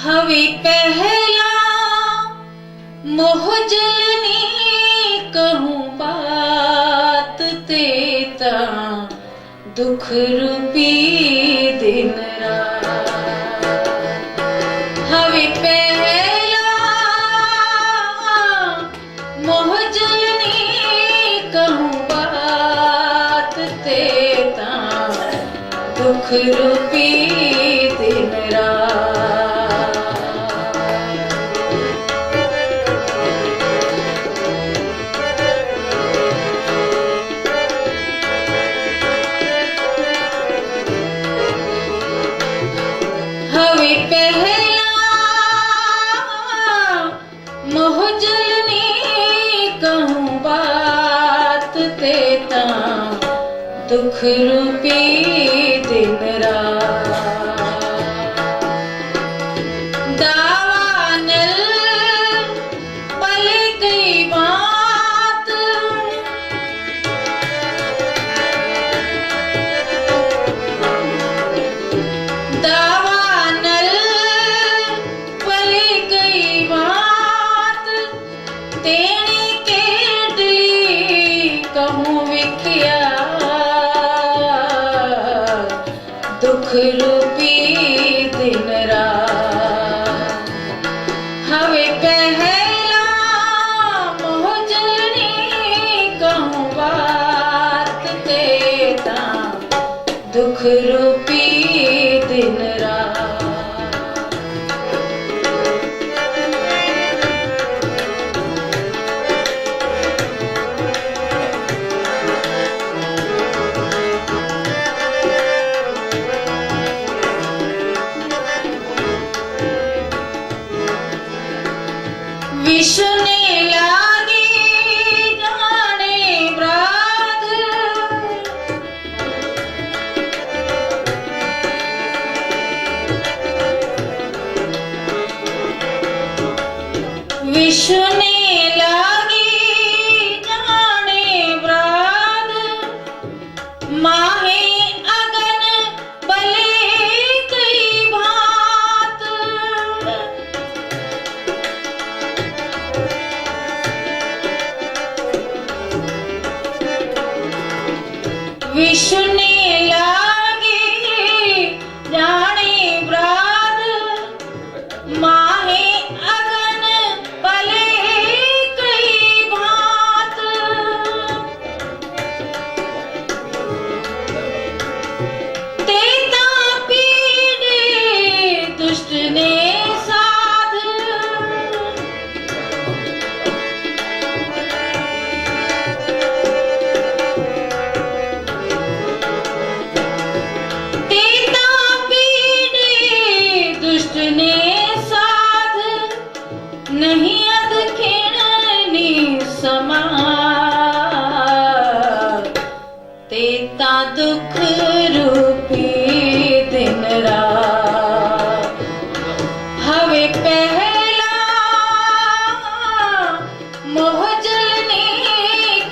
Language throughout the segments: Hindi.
हवे पहला मोह जलनी कहूँ बात तेता दुख रूपी दिन रात। हवे पहला मोह जलनी कहूँ बात तेता दुख रूपी दिन रात। हवे पहला मोह जलनी कहूँ बात तेता दुख रूपी दिन रात। दावानल पले कई बात दावानल पले कई बात तेणी केडली कहूँ विख्या दुख रूपी दिन रात। हवे पहला मोह जलनी कहूँ बात तेता दुख रूपी दिन रात। विष्णु लागी जाने ब्राद विष्णु लागी जाने ब्राद माहे अगन बले कई भात। विष्णु लागी जाने ब्राद माहे अगन बले कई भात। तेता पीड़े दुष्ट ने साध तेता पीड़े दुष्ट ने साध नहीं अध खिणनी समा तेता दुख रूपी दिन रात। हवे पहला मोह जलनी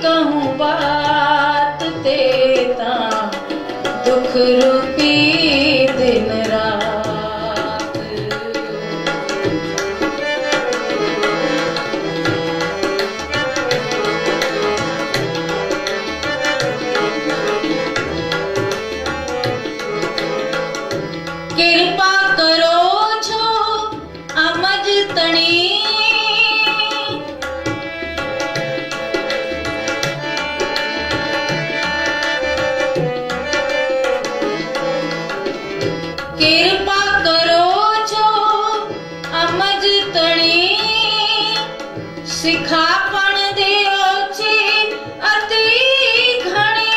कहूँ बात तेता दुख रूपी दिन रात। कृपा करो छो अमज तणी कृपा करो छो अमज तणी सिखापण देओ छे अति घणी।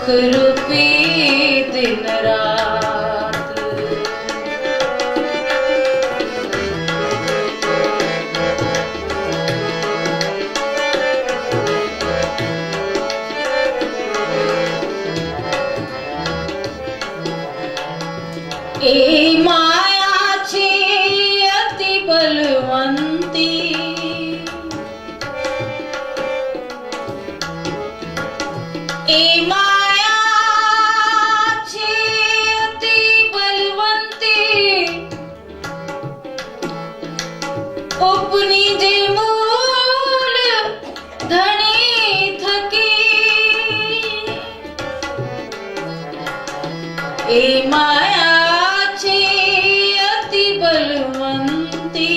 रूपी दिन रात। ए माया छे अति बलवंती, ए माया छे अति बलवंती, उपनी जे मूल धनी थकी, ए माया छे अति बलवंती,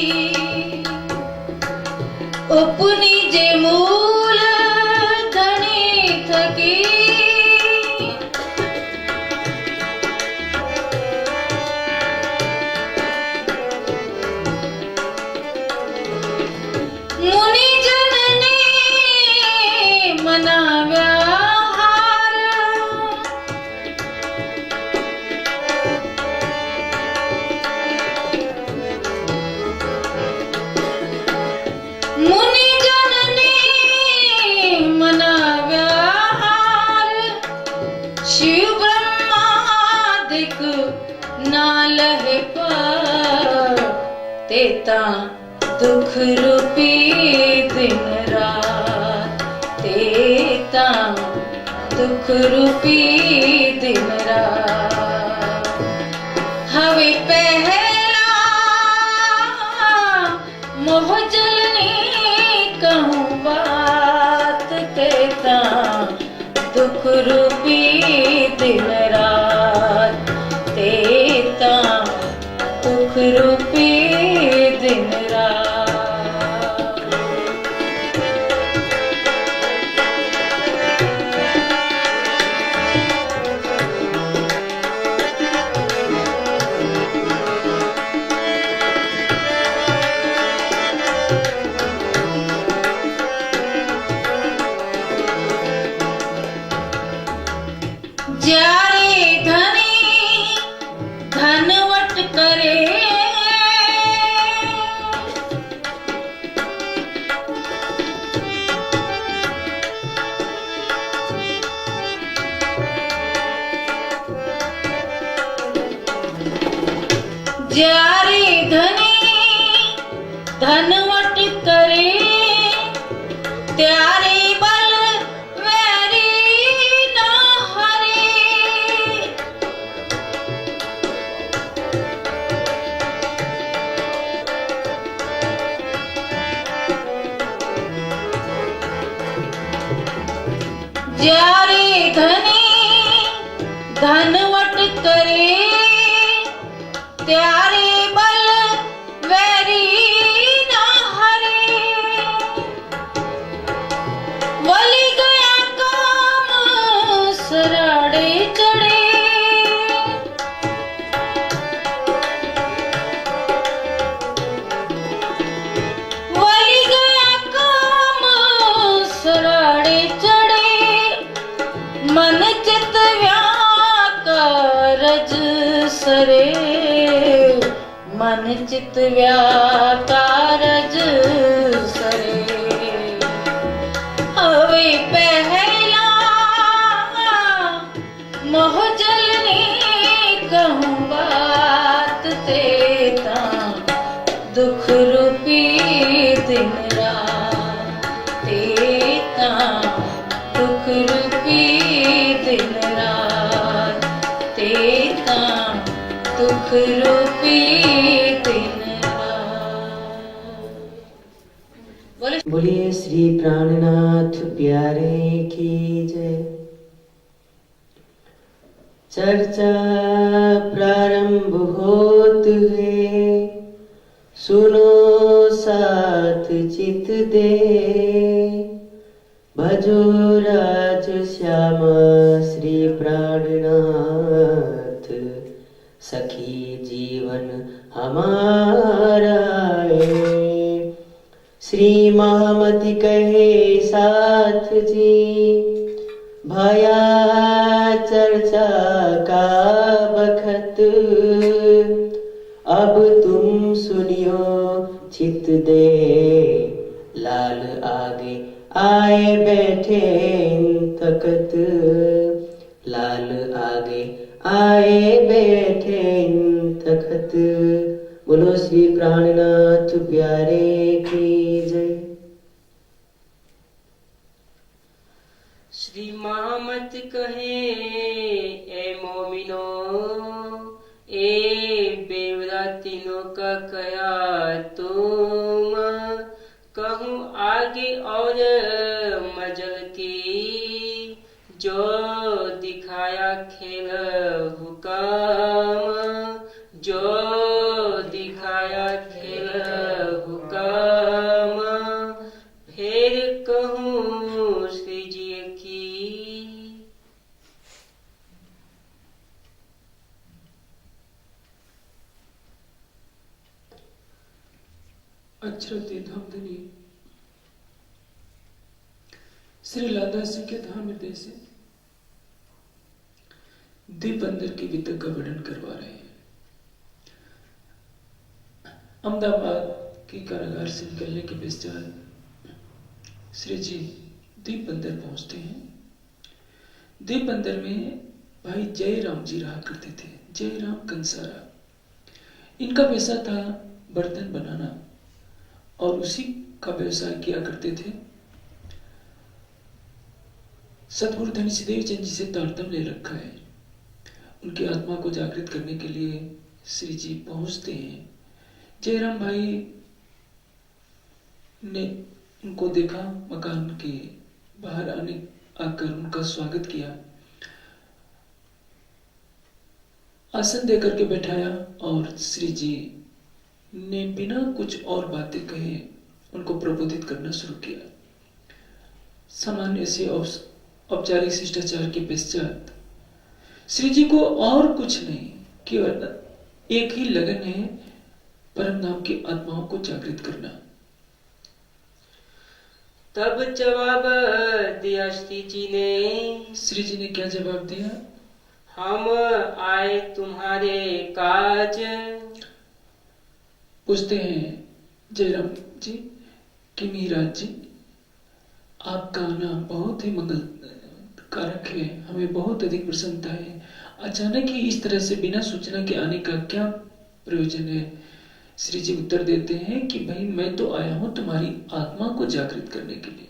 उपनी जे मूल धनी थकी। मुनि जनने मनाव्या हार, मुनि जनने मनाव्या हार, शिव ब्रह्मादिक ना लहे पार, तेता दुख रूपी दिन रात, तेता दुख रूपी दिन रात। हवे पहला मोह जलनी कहूँ बात, तेता दुख रूपी दिन रात, तेता दुख रूपी दिन रात। જ્યારે ધની ધનવટ કરે, જ્યારે ધની ધનવટ કરે, ત્યારે બલ વેરી ન હરે, જ્યારે ધની ધનવટ કરે, ત્યારે બલ વેરી ન હરે, વલી ગયા કામ સરાડે ચડે, વલી ગયા કામ સરાડે ચડે, मन चित व्याकारज सरे, मन चित व्याकारज सरे। हवे पहला मोह जलनी कहूँ बात, तेता दुख रूपी दिन रात, तेता दुख रूपी दिन रात, तेता दुख रूपी दिन रात। बोलिए श्री प्राणनाथ प्यारे की जय। चर्चा प्रारंभ होत है, सुनो साथ चित दे, भजो राज श्याम श्री प्राणनाथ, सखी जीवन हमारा है। श्री महामति कहे साथ जी, भया अब तुम सुनियो चित दे, लाल आगे आए बैठे तकत, लाल आगे आए बैठे तकत। बोलो श्री प्राणनाथ प्यारे की जय। श्री मोहम्मद कहे ए मोमिनो, ए बेवरा तीनों का कया तुम, कहूँ आगे और मजल की, जो दिखाया खेल हुकाम, जो दिखाया खेल हुकाम, फिर कहूँ श्री जी की। अक्षरते धामधनी श्री लादा सिंह के धाम हृदय से दीप अंदर के वितक का वर्णन करवा रहे हैं। अहमदाबाद की कारागार से निकलने के पश्चात श्री जी दीप बंदर पहुंचते हैं। दीप बंदर में भाई जय राम जी रहा करते थे। जय राम कंसारा, इनका पेशा था बर्तन बनाना और उसी का व्यवसाय किया करते थे। सतगुरु धनी सिद्धेव चंद जी से तारतम्य ले रखा है। उनकी आत्मा को जागृत करने के लिए श्री जी पहुंचते हैं। जयराम भाई ने उनको देखा, मकान के बाहर आकर उनका स्वागत किया, आसन देकर के बैठाया और श्री जी ने बिना कुछ और बातें कहे उनको प्रबोधित करना शुरू किया। सामान्य से औपचारिक शिष्टाचार के पश्चात श्री जी को और कुछ नहीं, केवल एक ही लगन है, परम धाम की आत्माओं को जागृत करना। तब जवाब दिया श्री जी ने। श्री जी ने क्या जवाब दिया? हम आए तुम्हारे काज। पूछते हैं जयराम जी कि मीराज जी, आपका आना बहुत ही मंगल कारक है, हमें बहुत अधिक प्रसन्नता है। अचानक ही इस तरह से बिना सूचना के आने का क्या प्रयोजन है? श्री जी उत्तर देते हैं कि भाई मैं तो आया हूं तुम्हारी आत्मा को जागृत करने के लिए।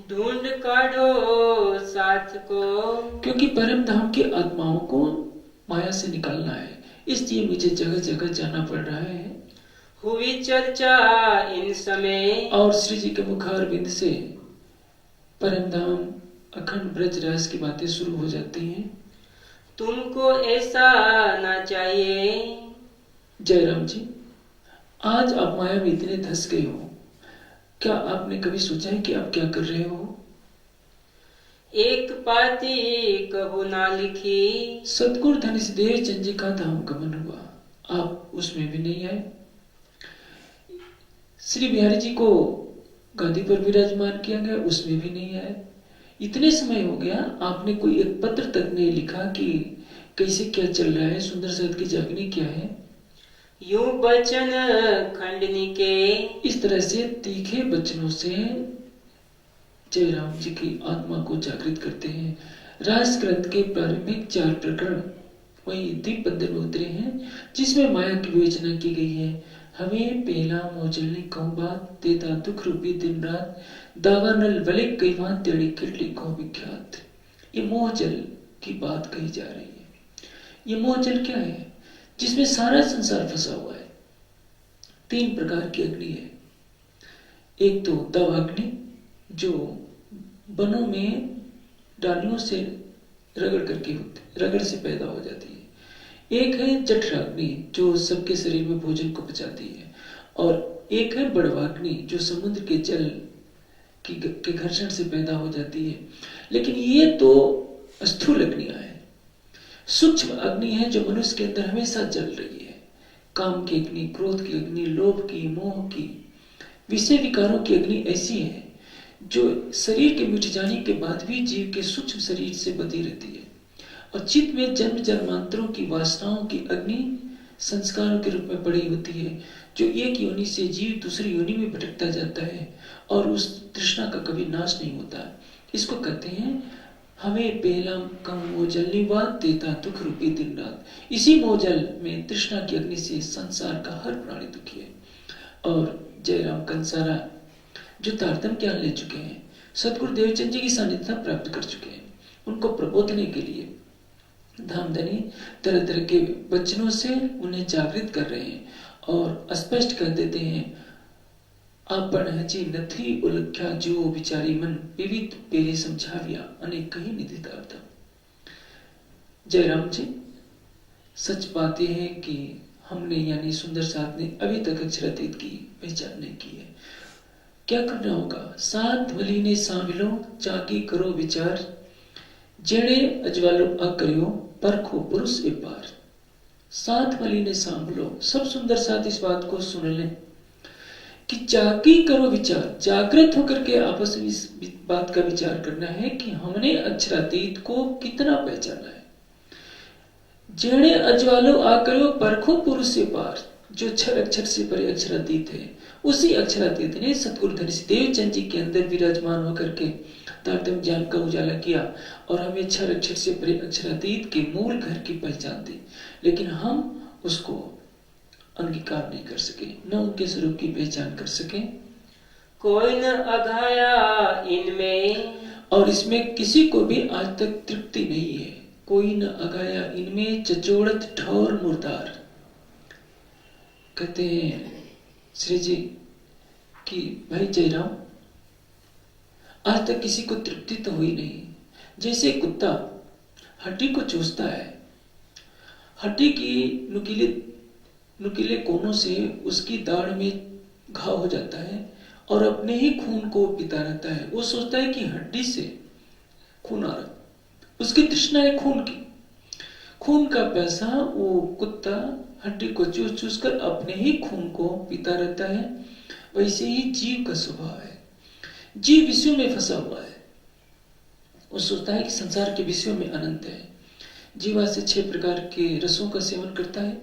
ढूंढ काढ़ो साथ को, क्योंकि परम धाम की आत्माओं को माया से निकालना है, इसलिए मुझे जगह जगह जाना पड़ रहा है। हुई चर्चा इन समय, और श्री जी के मुखारविंद से परम धाम अखंड ब्रज राज की बातें शुरू हो जाती हैं। तुमको ऐसा ना चाहिए। जयराम जी, आज आप माया में इतने धंस गए हो, क्या आपने कभी सोचा है कि आप क्या कर रहे हो? एक पाती कबू ना लिखी। सतगुरु धनी सिद्धेव चंद जी का धाम गमन हुआ, आप उसमें भी नहीं आए। श्री बिहारी जी को गादी पर विराजमान किया गया, उसमें भी नहीं आए। इतने समय हो गया, आपने कोई एक पत्र तक नहीं लिखा कि कैसे क्या चल रहा है, सुंदर साथ की जागनी क्या है। यूं बचन खंडनी के, इस तरह से तीखे वचनों से जयराम जी की आत्मा को जागृत करते हैं। रास ग्रंथ के प्रारंभिक 4 प्रकरण वही दीप बंदर में उतरे हैं, जिसमें माया की विवेचना की गई है। हमें पहला मोजलने कहूं बात, देता दुख रूपी दिन रात, दावा नल वलिक कई बात तेड़ी किरली को विख्यात। ये मोहजल की बात कही जा रही है। ये मोहजल क्या है? जिसमें सारा संसार फंसा हुआ है। 3 प्रकार की अग्नि है। एक तो दवाग्नि, जो वनों में डालियों से रगड़ से पैदा हो जाती है। एक है जठराग्नि, जो सबके शरीर में भोजन को पचाती है। और एक है बड़वाग्नि, जो समुद्र के जल के घर्षण से पैदा हो जाती है। लेकिन ये तो स्थूल अग्नियां हैं। सूक्ष्म अग्नि है जो मनुष्य के अंदर हमेशा जल रही है। काम की अग्नि, क्रोध की अग्नि, लोभ की, मोह की, विषय विकारों की अग्नि ऐसी है जो शरीर के मिट जाने के बाद भी जीव के सूक्ष्म शरीर से बधी रहती है। और चित्त में जन्म जन्मांतरों की वासनाओं की अग्नि संस्कारों के रूप में पड़ी होती है, जो एक योनि से जीव दूसरी योनि में भटकता जाता है और उस तृष्णा का कभी नाश नहीं होता। इसको कहते हैं हमें पहला कम मोजल निवात देता दुख रूपी दिन रात। इसी मोजल में तृष्णा की अग्नि से संसार का हर प्राणी दुखी है। और जयराम कंसारा जो तारतम ज्ञान ले चुके हैं, सदगुरु देवचंद जी की सानिध्य प्राप्त कर चुके हैं, उनको प्रबोधने के लिए धामधनी तरह तरह के वचनों से उन्हें जागृत कर रहे हैं और स्पष्ट कर देते हैं, आपण हजी नथी उलख्या जो विचारी मन विविध पेरे समझाविया अनेक कहीं निधितार्थ। जयराम जी, सच बात यह है कि हमने यानी सुंदर साथ ने अभी तक अक्षरातीत की पहचान नहीं की है। क्या करना होगा? सात वली ने सांभलो चाकी करो विचार, जेड़े अजवालो अकरियो परखो पुरुष ए पार। सात वली ने सांभलो, सब सुंदर साथ इस बात को सुन लें कि जागी करो विचार, जागृत होकर के आपस में इस बात का विचार करना है कि हमने अक्षरातीत को कितना पहचाना है। जेड़े अजवालो आकरो परखो पुरुष से पार, जो छर अक्षर से परे अक्षरातीत है, उसी अक्षरातीत ने सतगुरु धनी देवचंद जी के अंदर विराजमान होकर के तारतम्य ज्ञान का उजाला किया और हमें छर अक्षर से परे अक्षरातीत के मूल घर की पहचान दी, लेकिन हम उसको अंगीकार नहीं कर सके, न उनके स्वरूप की पहचान कर सके। कोई न अघाया इनमें, और इसमें किसी को भी आज तक तृप्ति नहीं है। कोई न अघाया इनमें चचोड़त ठौर मुर्दार। कहते हैं श्री जी कि भाई जयराम, आज तक किसी को तृप्ति तो हुई नहीं। जैसे कुत्ता हड्डी को चूसता है, हड्डी की नुकीले कोनों से उसकी दाढ़ में घाव हो जाता है और अपने ही खून को पीता रहता है। वो सोचता है कि हड्डी से खून आ रहा, उसकी तृष्णा है खून की, खून का प्यासा वो कुत्ता हड्डी को चूस चूस कर अपने ही खून को पीता रहता है। वैसे ही जीव का स्वभाव है। जीव विषयों में फंसा हुआ है। वो सोचता है कि संसार के विषयों में अनंत है। जीवा से 6 प्रकार के रसों का सेवन करता है,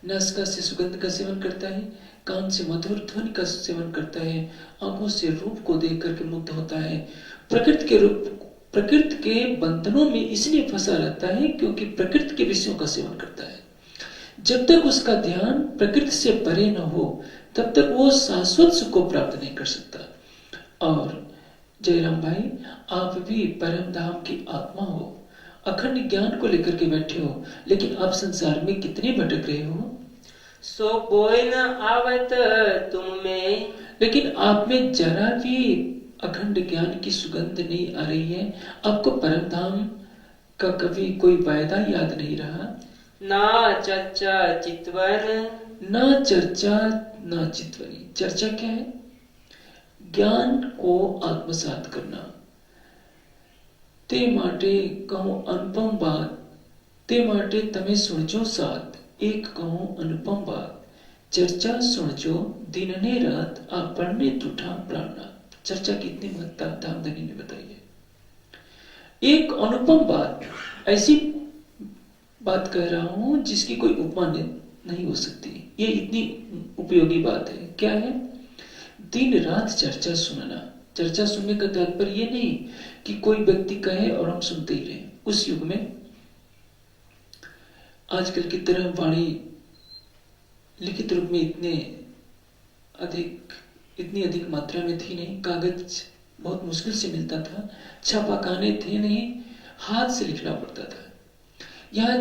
नासिका से सुगंध का सेवन करता है, कान से मधुर ध्वनि का सेवन करता है, आंखों से रूप को देख करके मुग्ध होता है। प्रकृति के बंधनों में इसलिए फंसा रहता है क्योंकि प्रकृति के विषयों का सेवन करता है। जब तक उसका ध्यान प्रकृति से परे न हो तब तक वो शाश्वत सुख को प्राप्त नहीं कर सकता। और जयराम भाई, आप भी परम धाम की आत्मा हो, अखंड ज्ञान को लेकर के बैठे हो, लेकिन आप संसार में कितने भटक रहे हो। सो कोई न आवत तुम में, लेकिन आप में जरा भी अखंड ज्ञान की सुगंध नहीं आ रही है। आपको परम धाम का कभी कोई वायदा याद नहीं रहा। ना चर्चा चितवन, ना चर्चा ना चितवनी। चर्चा क्या है? ज्ञान को आत्मसात करना। ते माटे कहूं अनुपम बात, ते माटे तमे सुनजो साथ, एक कहूं अनुपम बात, चर्चा सुनजो दिन ने रात, आपने टूटा प्राणनाथ। चर्चा कितनी महत्ता धामधनी ने बताई है। एक अनुपम बात, ऐसी बात कह रहा हूं जिसकी कोई उपमा नहीं हो सकती। ये इतनी उपयोगी बात है। क्या है? दिन रात चर्चा सुनना। चर्चा सुनने का तात्पर्य ये नहीं कि कोई व्यक्ति कहे और हम सुनते ही रहें। उस युग में आजकल की तरह वाणी लिखित रूप में इतनी अधिक मात्रा में थी नहीं। कागज बहुत मुश्किल से मिलता था, छापाखाने थे नहीं, हाथ से लिखना पड़ता था। यहाँ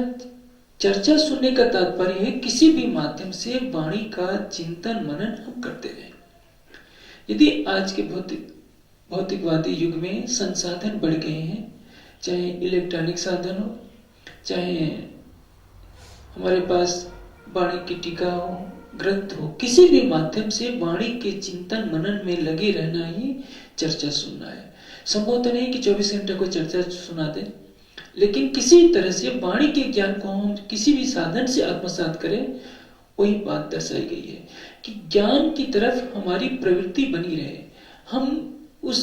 चर्चा सुनने का तात्पर्य है किसी भी माध्यम से वाणी का चिंतन मनन हम करते रहे। यदि आज के भौतिकवादी युग में संसाधन बढ़ गए हैं, चाहे इलेक्ट्रॉनिक साधन हो, चाहे हमारे पास वाणी की टीका हो, ग्रंथ हो, किसी भी माध्यम से वाणी के चिंतन मनन में लगे रहना ही चर्चा सुनना है। संभव तो नहीं कि 24 घंटे को चर्चा सुना दे, लेकिन किसी तरह से वाणी के ज्ञान को हम किसी भी साधन से आत्मसात करें, वही बात दर्शाई गई है कि ज्ञान की तरफ हमारी प्रवृत्ति बनी रहे। हम उस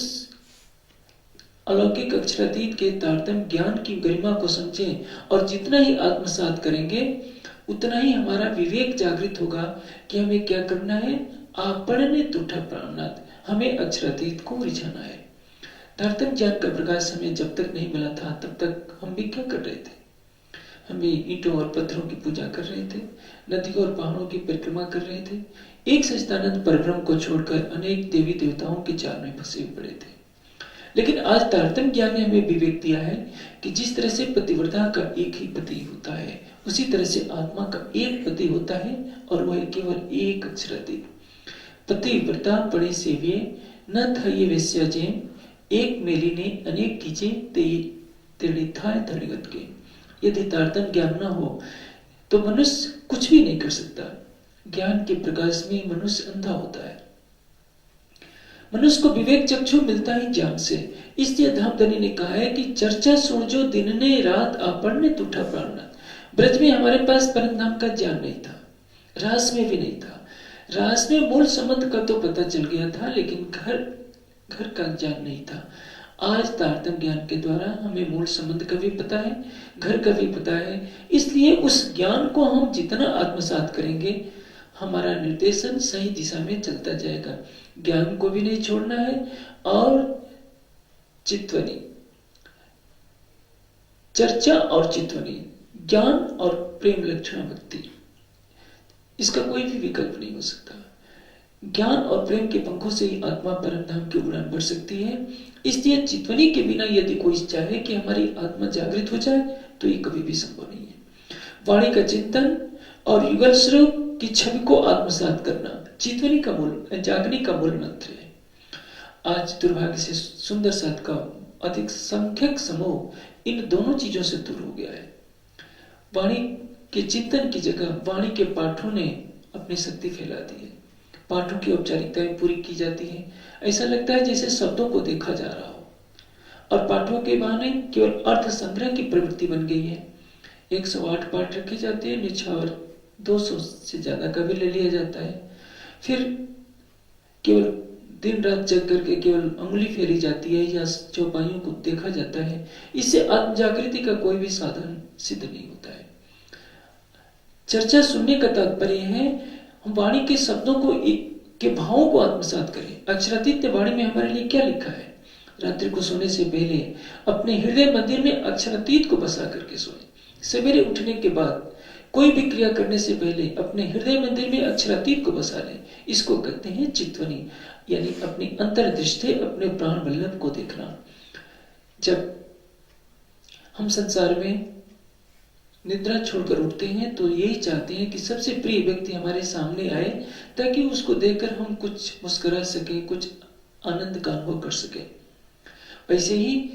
अलौकिक अक्षरातीत के तारतम्य ज्ञान की गरिमा को समझें और जितना ही आत्मसात करेंगे उतना ही हमारा विवेक जागृत होगा कि हमें क्या करना है। आपने तुठा प्राणनाथ, हमें अक्षरातीत को रिझाना है। तारतम्य ज्ञान का प्रकाश हमें जब तक नहीं मिला था तब तक हम भी क्या कर रहे थे? हम भी ईंटों और पत्थरों की पूजा कर रहे थे, नदियों और पहाड़ों की परिक्रमा कर रहे थे, एक सच्चिदानंद परब्रह्म को छोड़कर अनेक देवी देवताओं के जाल में फंसे पड़े थे। लेकिन आज तारतम्य ज्ञान ने हमें विवेक दिया है कि जिस तरह से पतिव्रता का एक ही पति होता है, उसी तरह से आत्मा का एक पति होता है और वह केवल एक अक्षरातीत। पतिव्रता पड़े सेव्य न था ये वेश्याजेम, एक मेली ने अनेक कीचे तेड़ी थाए धड़गत के। यदि तारतम्य ज्ञान न हो तो मनुष्य कुछ भी नहीं कर सकता। ज्ञान के प्रकाश में मनुष्य अंधा होता है। मनुष्य को विवेक चक्षु मिलता ही ज्ञान से। इसलिए धामधनी ने कहा है कि चर्चा सुन जो दिन ने रात आपने तुठा प्राणनाथ। ब्रज में हमारे पास परम धाम का ज्ञान नहीं था, रास में भी नहीं था। रास में मूल संबंध का तो पता चल गया था, लेकिन घर का ज्ञान नहीं था। आज तारतम्य ज्ञान के द्वारा हमें मूल संबंध का भी पता है, घर का भी पता है। इसलिए उस ज्ञान को हम जितना आत्मसात करेंगे हमारा निर्देशन सही दिशा में चलता जाएगा। ज्ञान को भी नहीं छोड़ना है। और चित्वनी, चर्चा और चित्वनी, ज्ञान और प्रेम लक्षण भक्ति, इसका कोई भी विकल्प नहीं हो सकता। ज्ञान और प्रेम के पंखों से ही आत्मा परम धाम की उड़ान भर सकती है। इसलिए चित्वनी के बिना यदि कोई चाहे कि हमारी आत्मा जागृत हो जाए तो ये कभी भी संभव नहीं है। वाणी का चिंतन और युगल स्वरूप की छवि को आत्मसात करना चित्वनी का मूल, जागने का मूल मंत्र है। आज दुर्भाग्य से सुंदर साथ का अधिक संख्यक समूह इन दोनों चीजों से दूर हो गया है। वाणी के चिंतन की जगह वाणी के पाठों ने अपनी शक्ति फैला दी है। पाठों की औपचारिकताएं पूरी की जाती हैं। ऐसा लगता है जैसे शब्दों को देखा जा रहा हो, और पाठों के बहाने केवल अर्थ संग्रह की प्रवृत्ति बन गई है। 108 पाठ रखे जाते हैं, निछावर 200 से ज्यादा का भी ले लिया जाता है। फिर केवल दिन रात जग करके केवल अंगुली फेरी जाती है या चौपाइयों को देखा जाता है। इससे आत्म जागृति का कोई भी साधन सिद्ध नहीं होता है। चर्चा सुनने का तात्पर्य है हम वाणी के शब्दों को के भावों को आत्मसात करें। अक्षरातीत वाणी में हमारे लिए क्या लिखा है? रात्रि को सोने से पहले अपने हृदय मंदिर में अक्षरातीत को बसा करके सोएं। सवेरे उठने के बाद कोई भी क्रिया करने से पहले अपने हृदय मंदिर में अक्षरातीत को बसा लें। इसको कहते हैं चित्वनी, यानी अपनी अंतर्दृष्टि, अपने प्राण वल्लभ को देखना। जब हम संसार में निद्रा छोड़कर उठते हैं तो यही चाहते हैं कि सबसे प्रिय व्यक्ति हमारे सामने आए ताकि उसको देखकर हम कुछ मुस्कुरा सके, कुछ आनंद का अनुभव कर सके। वैसे ही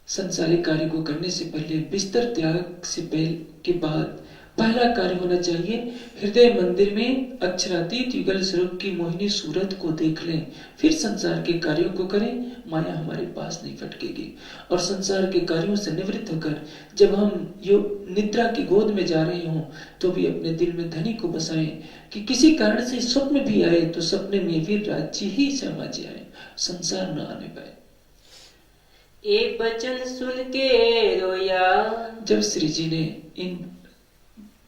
संसारिक कार्य को करने से पहले, बिस्तर त्याग से पहले के बाद पहला कार्य होना चाहिए हृदय मंदिर में अक्षरातीत युगल स्वरूप की मोहिनी सूरत को देख लें। फिर संसार के कार्यों को करें, माया हमारे पास नहीं फटकेगी। और संसार के कार्यों से निवृत्त होकर जब हम निद्रा की गोद में जा रहे हों तो भी अपने दिल में धनी को बसाएं कि किसी कारण से स्वप्न भी आए तो सपने में भी राज्य ही समाज आए, संसार न आने पाए। एक वचन सुन के रोया। जब श्री जी ने इन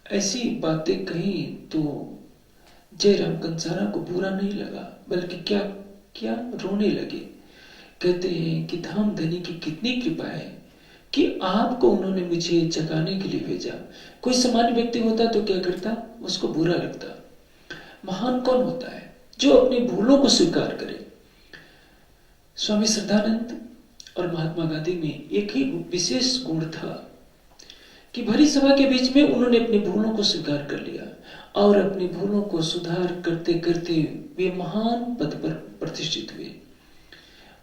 ऐसी बातें कही तो जयराम कंसारा को बुरा नहीं लगा, बल्कि क्या रोने लगे। कहते हैं कि धामधनी की कितनी कृपा है कि आपको उन्होंने मुझे जगाने के लिए भेजा। कोई सामान्य व्यक्ति होता तो क्या करता? उसको बुरा लगता। महान कौन होता है? जो अपनी भूलों को स्वीकार करे। स्वामी श्रद्धानंद और महात्मा गांधी में एक ही विशेष गुण था कि भरी सभा के बीच में उन्होंने अपनी भूलों को स्वीकार कर लिया और अपनी भूलों को सुधार करते करते वे महान पद पर प्रतिष्ठित हुए।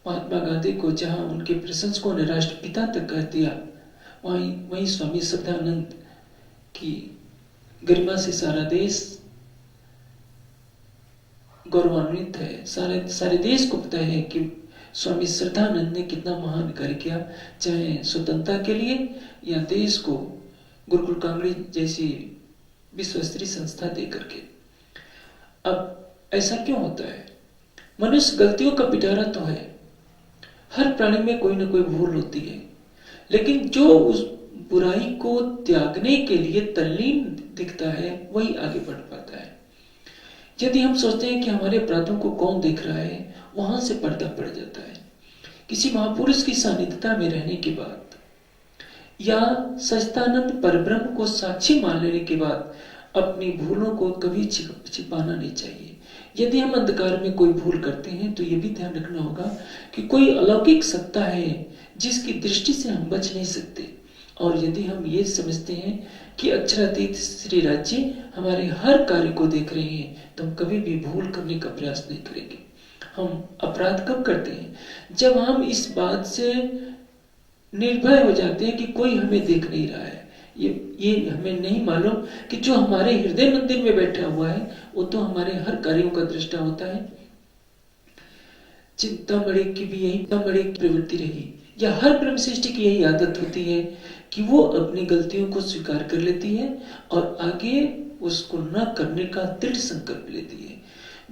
महात्मा गांधी को जहां उनके प्रशंसकों ने राष्ट्रपिता तक कह दिया, वहीं स्वामी श्रद्धानंद की गरिमा से सारा देश गौरवान्वित है। सारे देश को पता है कि स्वामी श्रद्धानंद ने कितना महान कार्य किया, चाहे स्वतंत्रता के लिए या देश को गुरुकुल कांगड़ी जैसी विश्वस्तरीय संस्था दे करके। अब ऐसा क्यों होता है? मनुष्य गलतियों का पिटारा तो है, हर प्राणी में कोई ना कोई भूल होती है, लेकिन जो उस बुराई को त्यागने के लिए तल्लीन दिखता है वही आगे बढ़ पाता है। यदि हम सोचते हैं कि हमारे अपराधों को कौन देख रहा है, वहां से पर्दा पड़ जाता है। किसी महापुरुष की सानिध्यता में रहने के बाद या सच्चिदानंद परब्रह्म को साक्षी मान लेने के बाद अपनी भूलों को कभी छिपाना नहीं चाहिए। यदि हम अंधकार में कोई भूल करते हैं तो यह भी ध्यान रखना होगा कि कोई अलौकिक सत्ता है जिसकी दृष्टि से हम बच नहीं सकते। और यदि हम ये समझते हैं कि अक्षरातीत श्री राज्य हमारे हर कार्य को देख रहे हैं तो हम कभी भी भूल करने का प्रयास नहीं करेंगे। हम अपराध कब करते हैं? जब हम इस बात से निर्भय हो जाते हैं कि कोई हमें देख नहीं रहा है। ये हमें नहीं मालूम कि जो हमारे हृदय मंदिर में बैठा हुआ है वो तो हमारे हर कार्यों का दृष्टा होता है। चिंतामणि की भी यही प्रवृत्ति रही, या हर ब्रह्म सृष्टि की यही आदत होती है कि वो अपनी गलतियों को स्वीकार कर लेती है और आगे उसको न करने का दृढ़ संकल्प लेती है।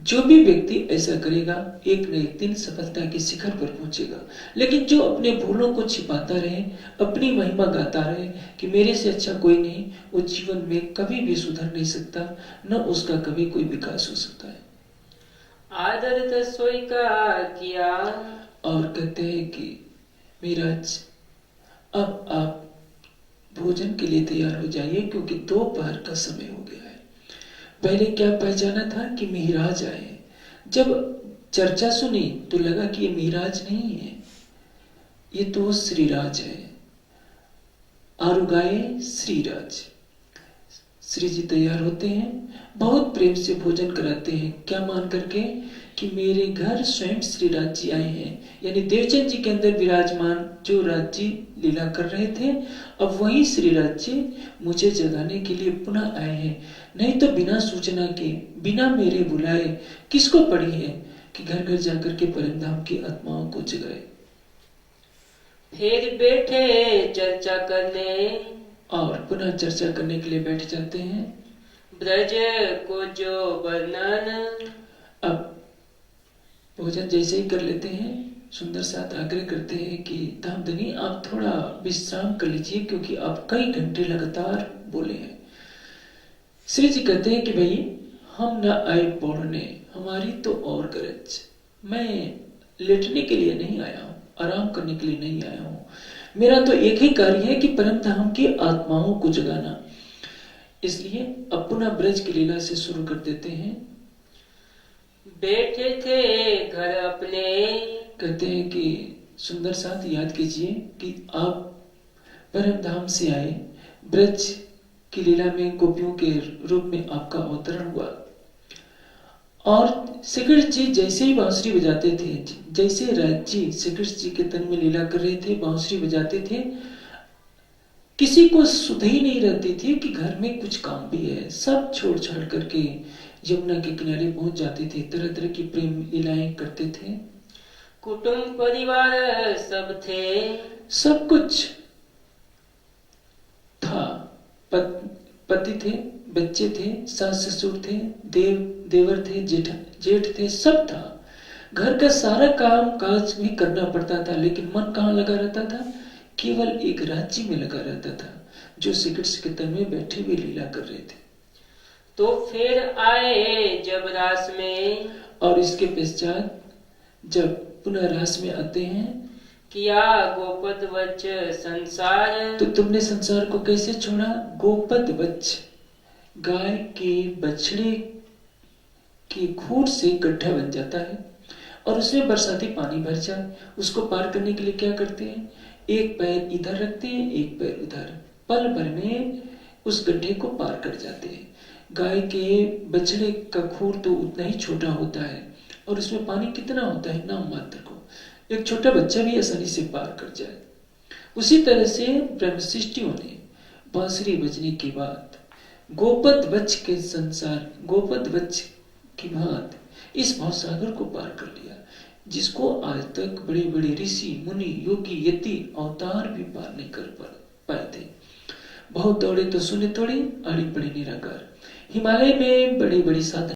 जो भी व्यक्ति ऐसा करेगा एक न एक दिन सफलता के शिखर पर पहुंचेगा। लेकिन जो अपने भूलों को छिपाता रहे, अपनी महिमा गाता रहे कि मेरे से अच्छा कोई नहीं, वो जीवन में कभी भी सुधर नहीं सकता, न उसका कभी कोई विकास हो सकता है। आदर तो सोई का किया। और कहते हैं कि महाराज अब आप भोजन के लिए तैयार हो जाइए क्योंकि दोपहर का समय हो गया है। पहले क्या पहचाना था कि महाराज आए। जब चर्चा सुनी तो लगा कि ये महाराज नहीं है, ये तो श्रीराज है। आरुगाए श्रीराज। श्री जी तैयार होते हैं, बहुत प्रेम से भोजन कराते हैं, क्या मान करके कि मेरे घर स्वयं श्रीराज जी आए हैं। यानी देवचंद जी के अंदर विराजमान जो राज जी लीला कर रहे थे, अब वही श्रीराज जी मुझे जगाने के लिए पुनः आए हैं। नहीं तो बिना सूचना के, बिना मेरे बुलाए किसको पड़ी है कि घर घर जाकर के परम धाम की आत्माओं को जगाए। फिर बैठे चर्चा करने। और पुनः चर्चा करने के लिए बैठ जाते हैं। ब्रज को जो वर्णन। अब भोजन जैसे ही कर लेते हैं, सुंदर साथ आग्रह करते हैं कि धामधनी आप थोड़ा विश्राम कर लीजिए क्योंकि आप कई घंटे लगातार बोले हैं। श्री जी कहते हैं कि भाई हम न आए पौड़ने, हमारी तो और गरज। मैं लेटने के लिए नहीं आया हूँ, आराम करने के लिए नहीं आया हूँ। मेरा तो एक ही कार्य है कि परम धाम की आत्माओं को जगाना। इसलिए अब पुनः ब्रज की लीला से शुरू कर देते हैं। बैठे थे घर अपने। कहते हैं कि सुंदर साथ याद कीजिए कि आप परम धाम से आए, ब्रज की लीला में गोपियों के रूप में आपका अवतरण हुआ। और श्री कृष्ण जी जैसे ही बांसुरी बजाते थे, जैसे राज जी श्री कृष्ण जी के तन में लीला कर रहे थे, बांसुरी बजाते थे, किसी को सुध ही नहीं रहती थी कि घर में कुछ काम भी है। सब छोड़ छाड़ करके यमुना के किनारे पहुंच जाते थे, तरह तरह की प्रेम लीलाएं करते थे। कुटुंब परिवार सब थे, सब कुछ था। पति थे, बच्चे थे, सास ससुर थे, देवर थे, जेठ थे, सब था। घर का सारा काम काज भी करना पड़ता था, लेकिन मन कहाँ लगा रहता था? केवल एक राज्य में लगा रहता था जो श्री कृष्ण के तन में बैठे हुए लीला कर रहे थे। तो फिर आए जब रास में। और इसके पश्चात जब पुनः रास में आते हैं, किया गोपद वच संसार। तो तुमने संसार को कैसे छोड़ा? गोपद वच, गाय के बछड़े की खूर से गड्ढा बन जाता है और उसमें बरसाती पानी भर जाए। उसको पार करने के लिए क्या करते हैं? एक पैर इधर रखते हैं, एक पैर उधर, पल भर में उस गड्ढे को पार कर जाते हैं। गाय के बछड़े का खूर तो उतना ही छोटा होता है और उसमें पानी कितना होता है? नाम मात्र को। एक छोटा बच्चा भी आसानी से पार कर जाए। उसी तरह से ब्रह्म सृष्टियों ने बांसुरी बजने के बाद गोपद वच के संसार, गोपद वच की भांति इस भवसागर को पार कर लिया, जिसको आज तक बड़े बड़े ऋषि मुनि योगी यति अवतार भी पार नहीं कर पाए थे। बहुत दौड़े तो सुने थोड़ी, आड़ी पड़ी निराकार। हिमालय में बड़ी बड़ी साधना